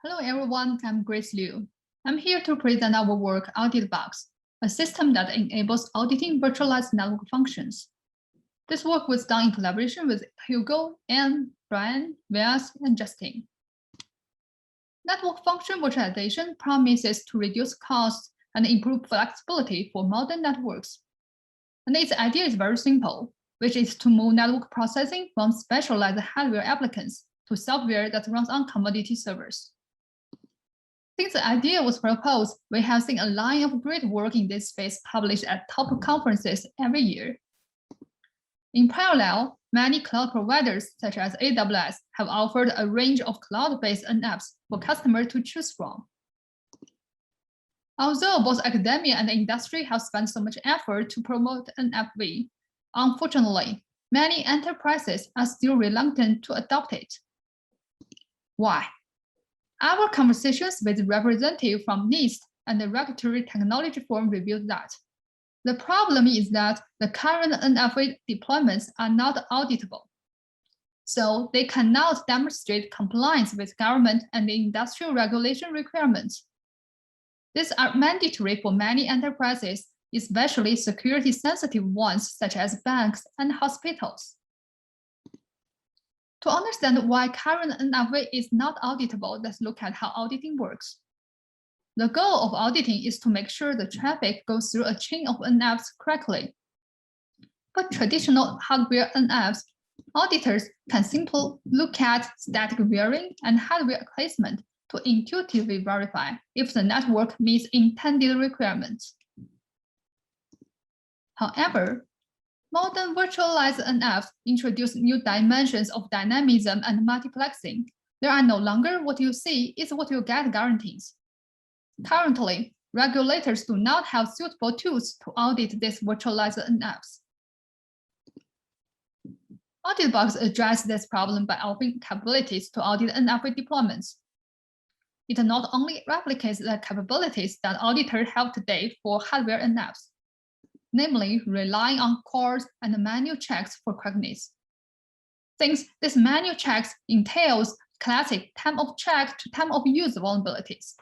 Hello everyone, I'm Grace Liu. I'm here to present our work Audit Box, a system that enables auditing virtualized network functions. This work was done in collaboration with Hugo, and Bryan, Vyas, and Justine. Network function virtualization promises to reduce costs and improve flexibility for modern networks. And its idea is very simple, which is to move network processing from specialized hardware applicants to software that runs on commodity servers. Since the idea was proposed, we have seen a line of great work in this space published at top conferences every year. In parallel, many cloud providers, such as AWS, have offered a range of cloud-based NFs for customers to choose from. Although both academia and the industry have spent so much effort to promote NFV, unfortunately, many enterprises are still reluctant to adopt it. Why? Our conversations with representatives from NIST and the Regulatory Technology Forum revealed that the problem is that the current NFV deployments are not auditable. So they cannot demonstrate compliance with government and the industrial regulation requirements. These are mandatory for many enterprises, especially security-sensitive ones such as banks and hospitals. To understand why current NFV is not auditable, let's look at how auditing works. The goal of auditing is to make sure the traffic goes through a chain of NFs correctly. For traditional hardware NFs, auditors can simply look at static varying and hardware placement to intuitively verify if the network meets intended requirements. However, modern virtualized NFs introduce new dimensions of dynamism and multiplexing. There are no longer what you see is what you get guarantees. Currently, regulators do not have suitable tools to audit these virtualized NFs. Audit Box addresses this problem by offering capabilities to audit NFV deployments. It not only replicates the capabilities that auditors have today for hardware NFs, namely relying on calls and manual checks for correctness. Since this manual checks entails classic time of check to time of use vulnerabilities.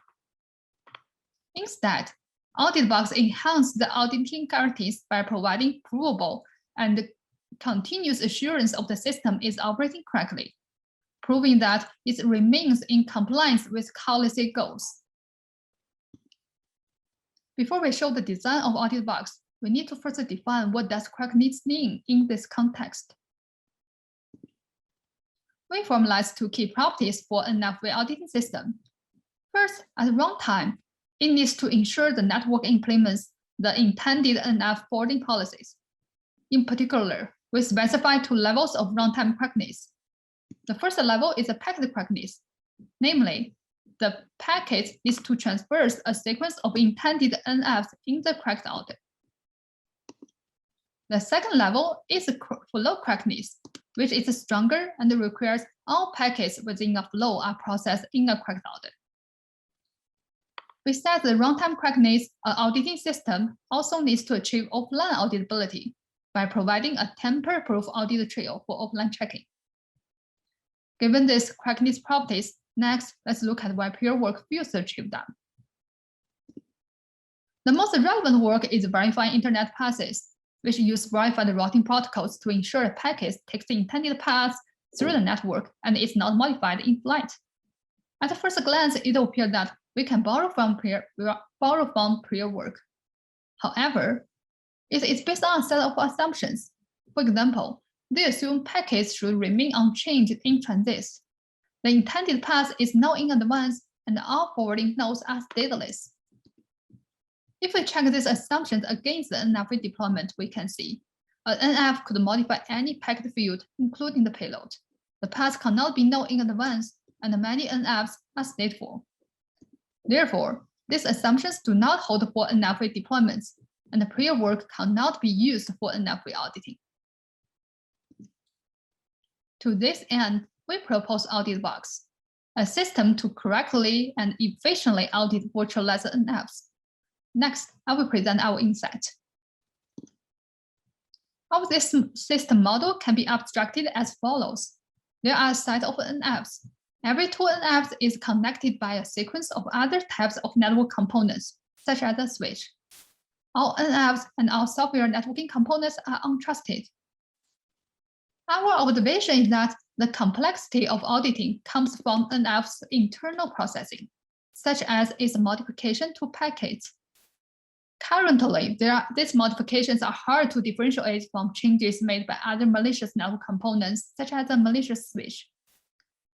Instead, Audit Box enhances the auditing guarantees by providing provable and continuous assurance of the system is operating correctly, proving that it remains in compliance with policy goals. Before we show the design of Audit Box, we need to first define what does correctness mean in this context. We formalize two key properties for an NFV auditing system. First, at runtime, it needs to ensure the network implements the intended NF forwarding policies. In particular, we specify two levels of runtime correctness. The first level is a packet correctness, namely, the packet needs to traverse a sequence of intended NFs in the correct order. The second level is a flow correctness, which is stronger and requires all packets within a flow are processed in the correct order. Besides the runtime correctness, an auditing system also needs to achieve offline auditability by providing a tamper-proof audit trail for offline checking. Given these correctness properties, next, let's look at why peer work fails to achieve them. The most relevant work is verifying internet passes, which use verified routing protocols to ensure a packet takes the intended path through the network and is not modified in flight. At first glance, it will appear that we can borrow from peer work. However, it is based on a set of assumptions. For example, they assume packets should remain unchanged in transit. The intended path is known in advance, and all forwarding nodes are stateless. If we check these assumptions against the NFV deployment, we can see an NF could modify any packet field, including the payload. The path cannot be known in advance, and many NFs are stateful. Therefore, these assumptions do not hold for NFV deployments, and the prior work cannot be used for NFV auditing. To this end, we propose Audit Box, a system to correctly and efficiently audit virtualized NFs. Next, I will present our insight. How this system model can be abstracted as follows. There are a set of NFs. Every two NFs is connected by a sequence of other types of network components, such as a switch. All NFs and all software networking components are untrusted. Our observation is that the complexity of auditing comes from NF's internal processing, such as its modification to packets. Currently, these modifications are hard to differentiate from changes made by other malicious network components, such as a malicious switch.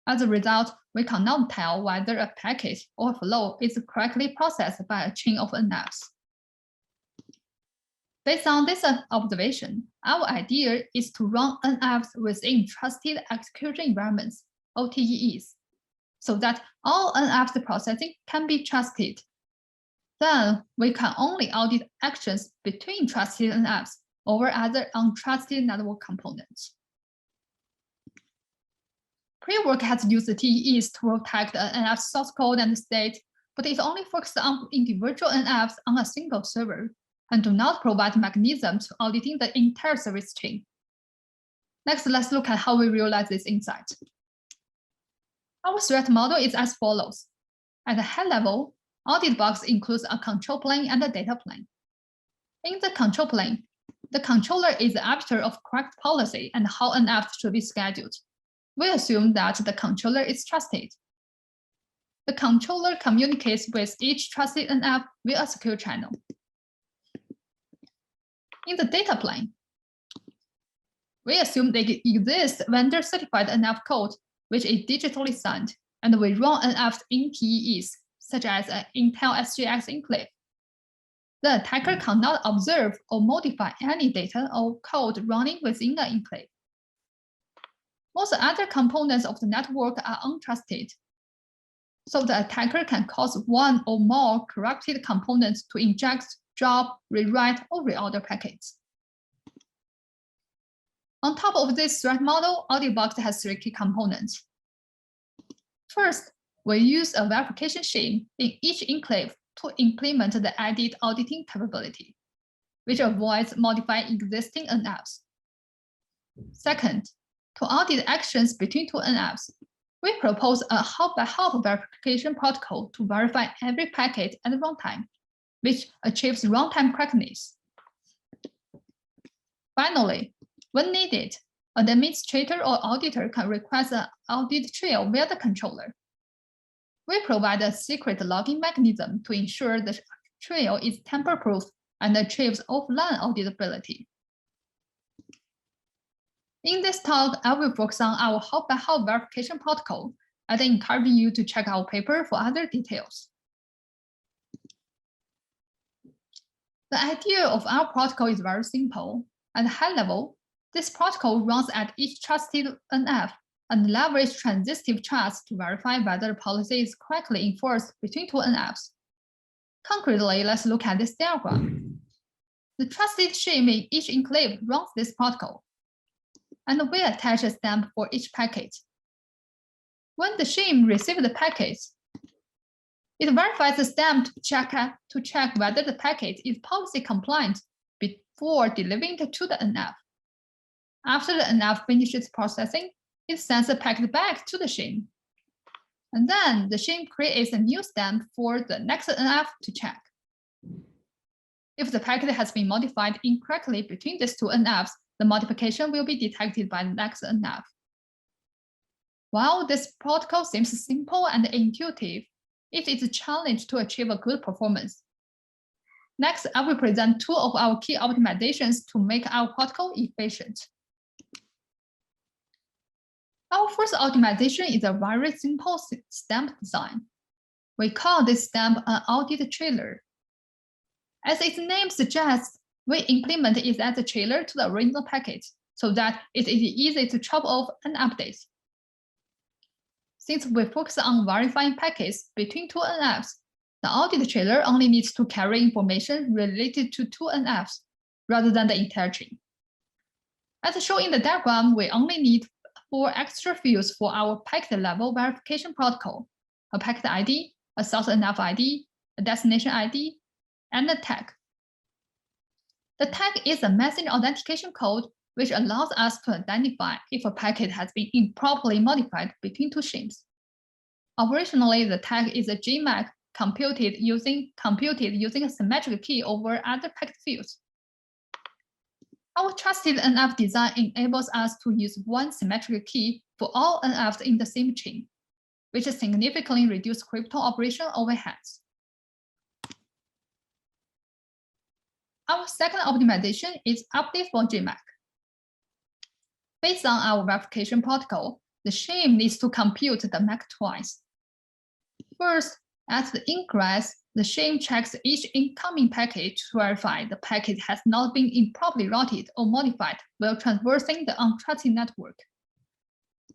As a result, we cannot tell whether a packet or flow is correctly processed by a chain of NFs. Based on this observation, our idea is to run NFs within trusted execution environments, OTEs, so that all NFs processing can be trusted. Then we can only audit actions between trusted NFs over other untrusted network components. Pre-work has used the TEs to protect the NF source code and state, but it only focuses on individual NFs on a single server and do not provide mechanisms for auditing the entire service chain. Next, let's look at how we realize this insight. Our threat model is as follows. At a high level, Audit Box includes a control plane and a data plane. In the control plane, the controller is the arbiter of correct policy and how NFs should be scheduled. We assume that the controller is trusted. The controller communicates with each trusted NF via a secure channel. In the data plane, we assume there exists vendor-certified NF code, which is digitally signed, and we run NFs in TEs, such as an Intel SGX enclave. The attacker cannot observe or modify any data or code running within the enclave. Most other components of the network are untrusted, so the attacker can cause one or more corrupted components to inject, drop, rewrite, or reorder packets. On top of this threat model, AuditBox has three key components. First, we use a verification scheme in each enclave to implement the added auditing capability, which avoids modifying existing NFs. Second, to audit actions between two NFs, we propose a hop-by-hop verification protocol to verify every packet at runtime, which achieves runtime correctness. Finally, when needed, an administrator or auditor can request an audit trail via the controller. We provide a secret logging mechanism to ensure the trail is tamper-proof and achieves offline auditability. In this talk, I will focus on our hop-by-hop verification protocol and encourage you to check our paper for other details. The idea of our protocol is very simple. At a high level, this protocol runs at each trusted NF and leverages transitive trust to verify whether the policy is correctly enforced between two NFs. Concretely, let's look at this diagram. The trusted scheme in each enclave runs this protocol, and we attach a stamp for each packet. When the scheme receives the packet, it verifies the stamp to check whether the packet is policy compliant before delivering it to the NF. After the NF finishes processing, it sends the packet back to the scheme. And then the scheme creates a new stamp for the next NF to check. If the packet has been modified incorrectly between these two NFs, the modification will be detected by the next NF. While this protocol seems simple and intuitive, it is a challenge to achieve a good performance. Next, I will present two of our key optimizations to make our protocol efficient. Our first optimization is a very simple stamp design. We call this stamp an audit trailer. As its name suggests, we implement it as a trailer to the original packet so that it is easy to chop off and update. Since we focus on verifying packets between two NFs, the audit trailer only needs to carry information related to two NFs rather than the entire chain. As shown in the diagram, we only need 4 extra fields for our packet level verification protocol: a packet ID, a source NF ID, a destination ID, and a tag. The tag is a message authentication code which allows us to identify if a packet has been improperly modified between two schemes. Operationally, the tag is a JMAC computed using a symmetric key over other packet fields. Our trusted NF design enables us to use one symmetric key for all NFs in the same chain, which significantly reduces crypto operation overheads. Our second optimization is Auditable JMAC. Based on our verification protocol, the shame needs to compute the MAC twice. First, at the ingress, the shame checks each incoming packet to verify the packet has not been improperly routed or modified while traversing the untrusted network.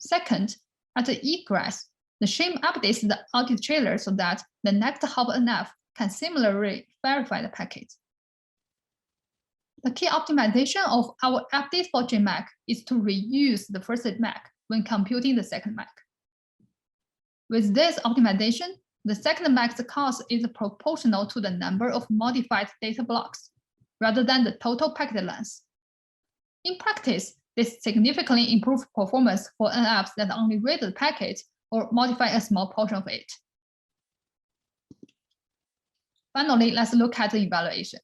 Second, at the egress, the shame updates the audit trailer so that the next hop NF can similarly verify the packet. The key optimization of our Auditable JMAC is to reuse the first MAC when computing the second MAC. With this optimization, the second MAC's cost is proportional to the number of modified data blocks, rather than the total packet length. In practice, this significantly improves performance for NFs that only read the packet or modify a small portion of it. Finally, let's look at the evaluation.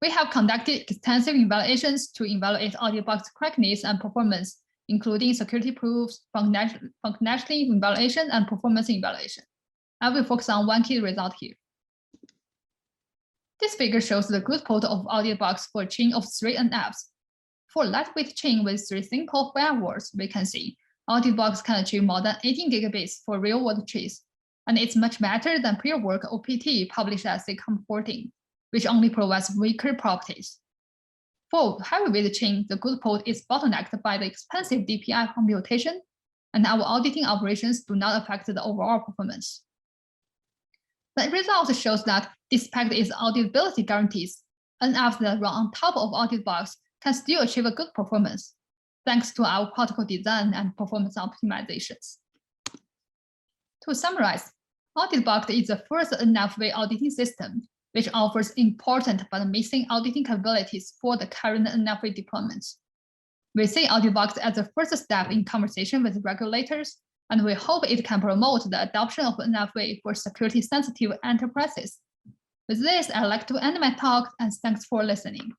We have conducted extensive evaluations to evaluate AuditBox correctness and performance, including security proofs, functionality evaluation, and performance evaluation. I will focus on one key result here. This figure shows the goodput of AuditBox for a chain of 3 NFs. For a lightweight chain with 3 simple firewalls, we can see AuditBox can achieve more than 18 gigabits for real-world trace, and it's much better than pre-work OPT published at Sekar 14, which only provides weaker properties. For heavyweight chain, the goodput is bottlenecked by the expensive DPI computation, and our auditing operations do not affect the overall performance. The result shows that despite its auditability guarantees, NFs that run on top of AuditBox can still achieve a good performance, thanks to our protocol design and performance optimizations. To summarize, AuditBox is the first NF-way auditing system, which offers important but missing auditing capabilities for the current NF-way deployments. We see AuditBox as the first step in conversation with regulators, and we hope it can promote the adoption of NF-way for security-sensitive enterprises. With this, I'd like to end my talk, and thanks for listening.